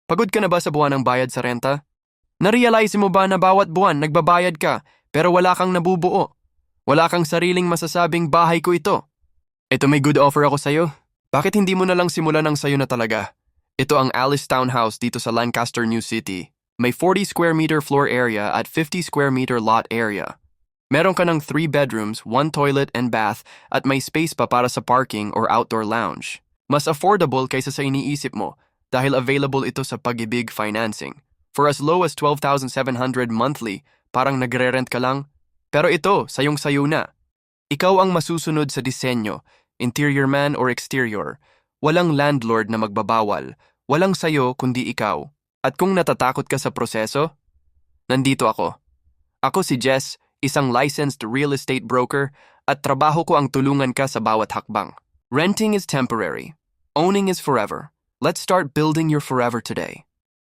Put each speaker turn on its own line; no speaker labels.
Pagod ka na ba sa buwan ng bayad sa renta? Narealize mo ba na bawat buwan nagbabayad ka pero wala kang nabubuo? Wala kang sariling masasabing bahay ko ito. Ito may good offer ako sa'yo. Bakit hindi mo na lang simulan ng sayo na talaga? Ito ang Alice Townhouse dito sa Lancaster, New City. May 40 square meter floor area at 50 square meter lot area. Meron ka ng 3 bedrooms, 1 toilet and bath at may space pa para sa parking or outdoor lounge. Mas affordable kaysa sa iniisip mo dahil available ito sa Pag-ibig financing. For as low as 12,700 monthly, parang nagre-rent ka lang. Pero ito, sayong-sayo na. Ikaw ang masusunod sa disenyo, interior man or exterior. Walang landlord na magbabawal. Walang sayo kundi ikaw. At kung natatakot ka sa proseso, nandito ako. Ako si Jess, isang licensed real estate broker at trabaho ko ang tulungan ka sa bawat hakbang. Renting is temporary. Owning is forever. Let's start building your forever today.